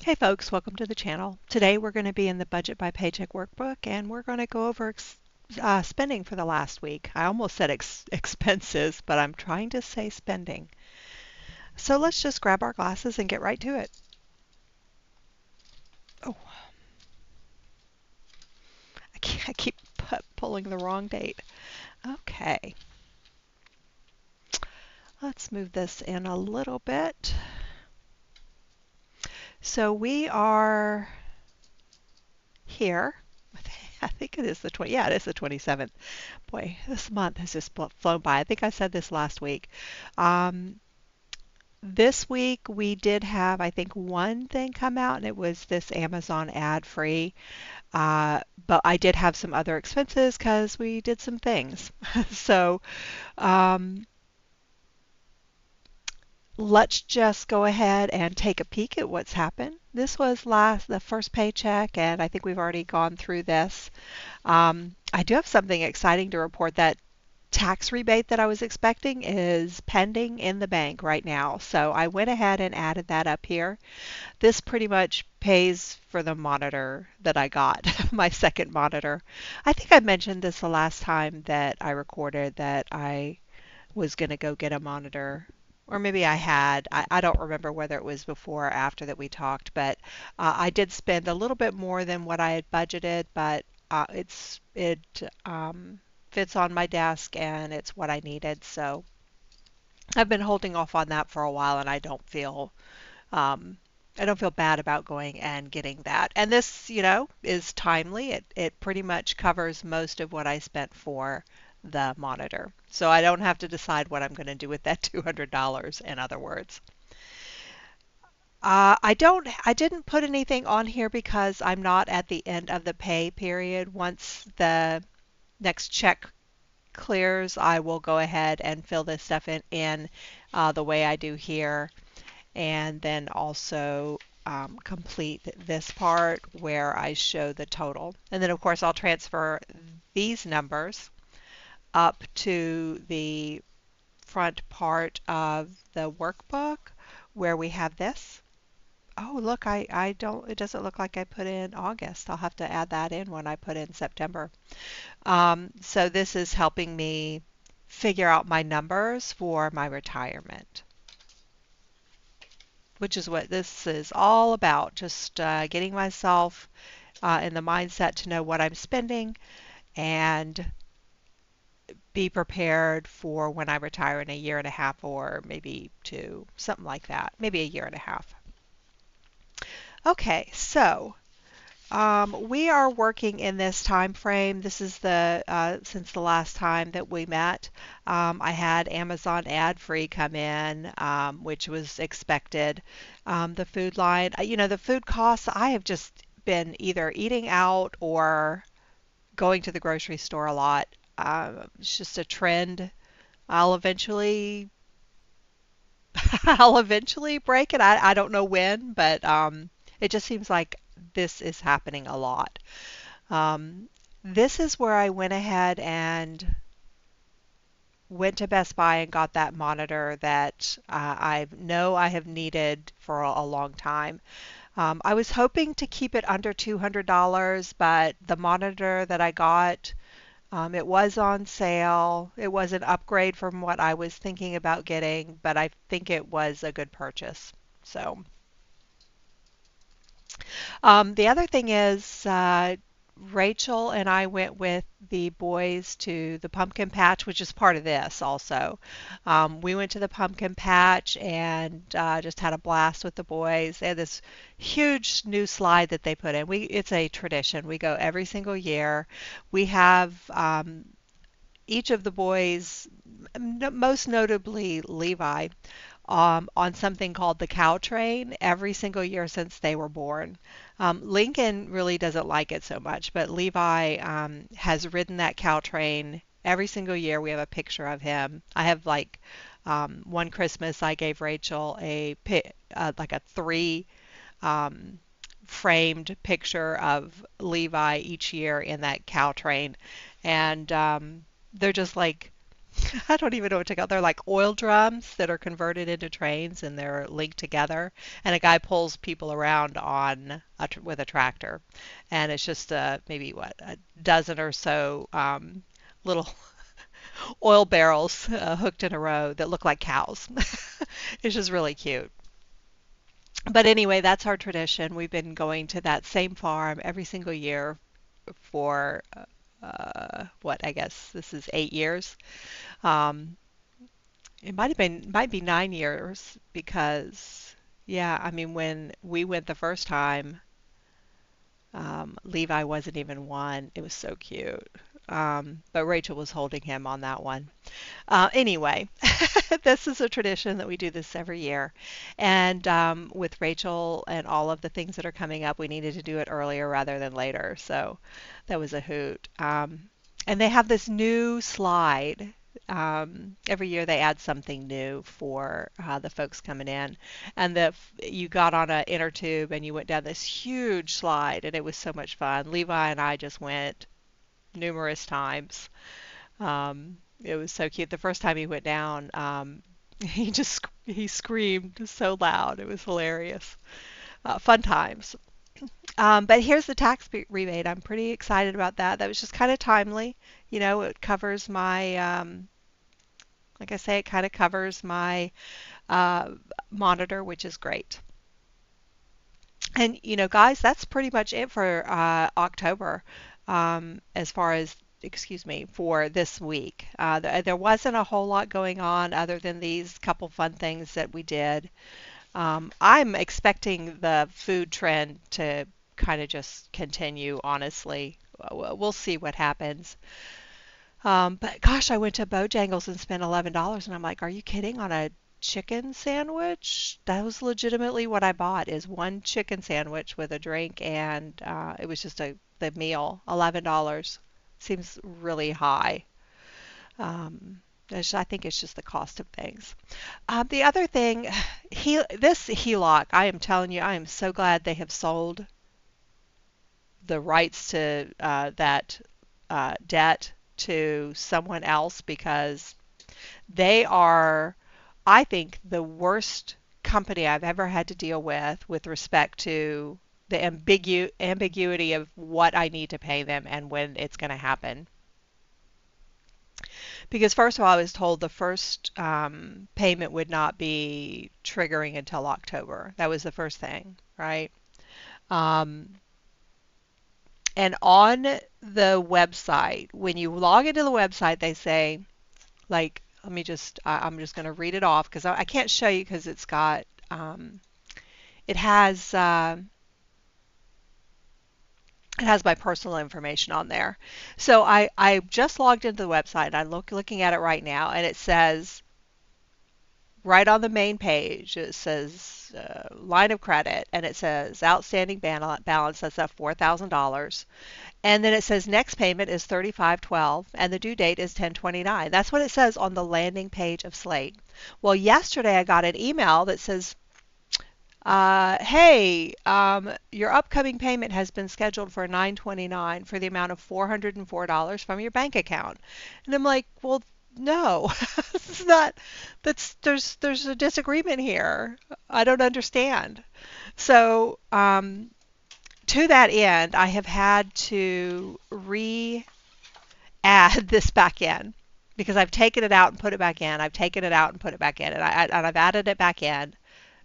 Hey folks, welcome to the channel. Today we're going to be in the Budget by Paycheck Workbook and we're going to go over spending for the last week. I almost said expenses, but I'm trying to say spending. So let's just grab our glasses and get right to it. Oh, I keep pulling the wrong date. Okay, let's move this in a little bit. So we are here. I think it is the 20. Yeah, it is the 27th. Boy, this month has just flown by. I think I said this last week. Um, this week we did have, I think, one thing come out, and it was this Amazon ad free. But I did have some other expenses because we did some things. So um, let's just go ahead and take a peek at what's happened. This was the first paycheck, and I think we've already gone through this. I do have something exciting to report. That tax rebate that I was expecting is pending in the bank right now. So I went ahead and added that up here. This pretty much pays for the monitor that I got, my second monitor. I think I mentioned this the last time that I recorded that I was going to go get a monitor. Or maybe I had. I don't remember whether it was before or after that we talked, but I did spend a little bit more than what I had budgeted, but it fits on my desk and it's what I needed. So I've been holding off on that for a while, and um, I don't feel bad about going and getting that. And this, is timely. It pretty much covers most of what I spent for the monitor. So I don't have to decide what I'm going to do with that $200, in other words. I didn't put anything on here because I'm not at the end of the pay period. Once the next check clears, I will go ahead and fill this stuff in the way I do here, and then also complete this part where I show the total. And then of course I'll transfer these numbers up to the front part of the workbook where we have this. Oh, look, I don't, it doesn't look like I put in August. I'll have to add that in when I put in September. So this is helping me figure out my numbers for my retirement, which is what this is all about. Just getting myself in the mindset to know what I'm spending and be prepared for when I retire in a year and a half or maybe two, something like that, maybe a year and a half. Okay, so we are working in this time frame. This is the since the last time that we met. I had Amazon ad free come in, which was expected. The food line, the food costs, I have just been either eating out or going to the grocery store a lot. It's just a trend. I'll eventually I'll eventually break it. I don't know when, but it just seems like this is happening a lot. This is where I went ahead and went to Best Buy and got that monitor that I know I have needed for a long time. I was hoping to keep it under $200, but the monitor that I got, it was on sale. It was an upgrade from what I was thinking about getting, but I think it was a good purchase. So the other thing is, Rachel and I went with the boys to the pumpkin patch, which is part of this also. We went to the pumpkin patch and just had a blast with the boys. They had this huge new slide that they put in. It's a tradition. We go every single year. We have each of the boys, most notably Levi, on something called the cow train every single year since they were born. Lincoln really doesn't like it so much, but Levi has ridden that cow train every single year. We have a picture of him. I have one Christmas I gave Rachel like a three framed picture of Levi each year in that cow train, and they're just like I don't even know what to call. They're like oil drums that are converted into trains and they're linked together. And a guy pulls people around on with a tractor, and it's just maybe what a dozen or so little oil barrels hooked in a row that look like cows. It's just really cute. But anyway, that's our tradition. We've been going to that same farm every single year for what I guess this is 8 years. Um, it might be 9 years because yeah, I mean when we went the first time, Levi wasn't even one. It was so cute. But Rachel was holding him on that one. Anyway, this is a tradition that we do this every year. And with Rachel and all of the things that are coming up, we needed to do it earlier rather than later. So that was a hoot. And they have this new slide. Every year they add something new for the folks coming in. And you got on an inner tube and you went down this huge slide, and it was so much fun. Levi and I just went numerous times. It was so cute. The first time he went down, he screamed so loud. It was hilarious. Fun times. But here's the rebate. I'm pretty excited about that. That was just kind of timely. You know, it covers my, like I say, it kind of covers my uh, monitor, which is great. And you know, guys, that's pretty much it for October, as far as, excuse me, for this week. There wasn't a whole lot going on other than these couple fun things that we did. I'm expecting the food trend to kind of just continue, honestly. We'll see what happens. But gosh, I went to Bojangles and spent $11, and I'm like, are you kidding? On a chicken sandwich? That was legitimately what I bought, is one chicken sandwich with a drink, and it was just the meal, $11. Seems really high. I think it's just the cost of things. The other thing, this HELOC, I am telling you, I am so glad they have sold the rights to that debt to someone else, because they are, I think, the worst company I've ever had to deal with respect to the ambiguity of what I need to pay them and when it's going to happen. Because first of all, I was told the first payment would not be triggering until October. That was the first thing, right? Um, and on the website, when you log into the website, they say, like, I'm just going to read it off because I can't show you because it's got, it has, it has my personal information on there. So I just logged into the website. I'm looking at it right now, and it says right on the main page, it says line of credit, and it says outstanding balance. That's at $4,000. And then it says next payment is 35/12 and the due date is 10/29. That's what it says on the landing page of Slate. Well, yesterday I got an email that says, hey, your upcoming payment has been scheduled for 9/29 for the amount of $404 from your bank account. And I'm like, well, no, this is not, there's a disagreement here. I don't understand. So, to that end, I have had to re-add this back in because I've taken it out and put it back in. I've taken it out and put it back in, and I've added it back in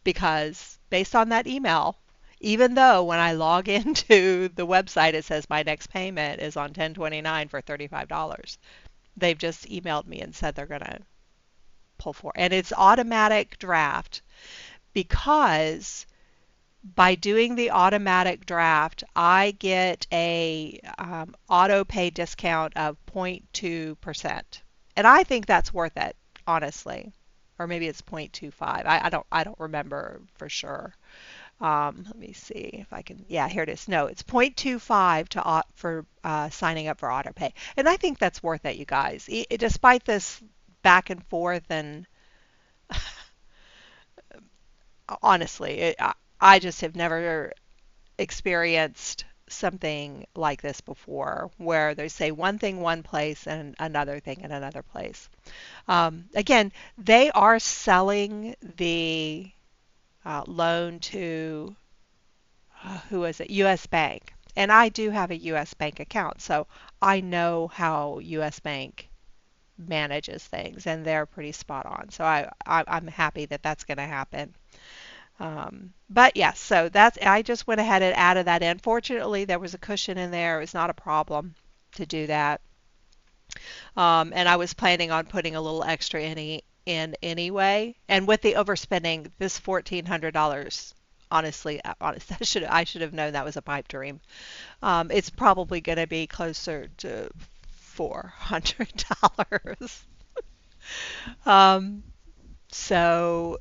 because based on that email, even though when I log into the website it says my next payment is on 10/29 for $35, they've just emailed me and said they're going to pull for, and it's automatic draft because by doing the automatic draft, I get a auto pay discount of 0.2%, and I think that's worth it, honestly. Or maybe it's 0.25. I don't remember for sure. Let me see if I can. Yeah, here it is. No, it's 0.25 for signing up for auto pay, and I think that's worth it, you guys. Despite this back and forth, and honestly, I just have never experienced something like this before where they say one thing one place and another thing in another place. Again, they are selling the loan to, who is it? U.S. Bank. And I do have a U.S. Bank account, so I know how U.S. Bank manages things, and they're pretty spot on. So I'm happy that that's going to happen. But yes, so that's, I just went ahead and added that in. Fortunately, there was a cushion in there. It was not a problem to do that. And I was planning on putting a little extra in anyway. And with the overspending, this $1,400, honestly, I should have known that was a pipe dream. It's probably going to be closer to $400. Um, so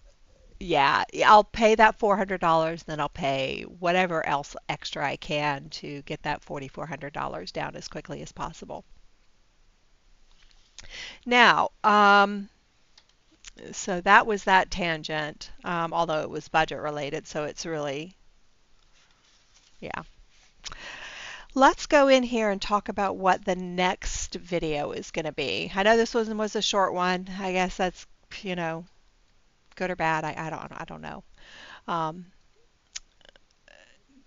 yeah, I'll pay that $400, then I'll pay whatever else extra I can to get that $4,400 down as quickly as possible. Now, so that was that tangent, although it was budget related, so it's really, yeah. Let's go in here and talk about what the next video is going to be. I know this one was a short one. I guess that's, you know, good or bad. I don't know. Um,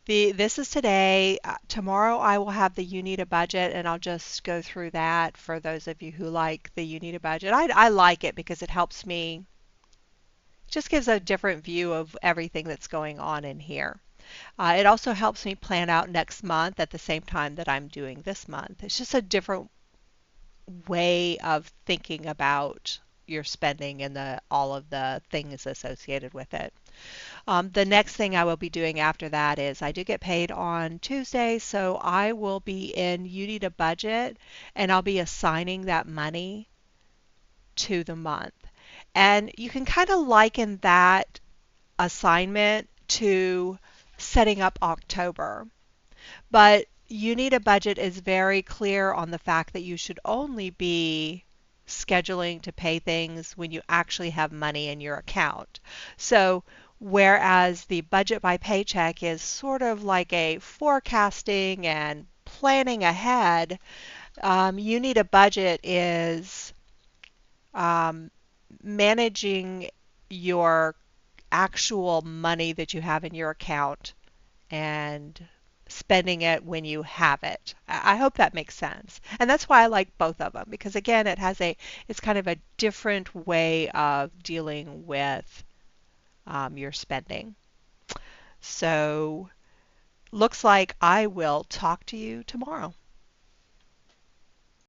this is today. Tomorrow I will have the You Need a Budget, and I'll just go through that for those of you who like the You Need a Budget. I like it because it helps me, just gives a different view of everything that's going on in here. It also helps me plan out next month at the same time that I'm doing this month. It's just a different way of thinking about your spending and all of the things associated with it. The next thing I will be doing after that is I do get paid on Tuesday, so I will be in You Need a Budget, and I'll be assigning that money to the month. And you can kind of liken that assignment to setting up October. But You Need a Budget is very clear on the fact that you should only be scheduling to pay things when you actually have money in your account. So whereas the budget by paycheck is sort of like a forecasting and planning ahead, You Need a Budget is um, managing your actual money that you have in your account and spending it when you have it. I hope that makes sense. And that's why I like both of them, because again, it's kind of a different way of dealing with your spending. So looks like I will talk to you tomorrow.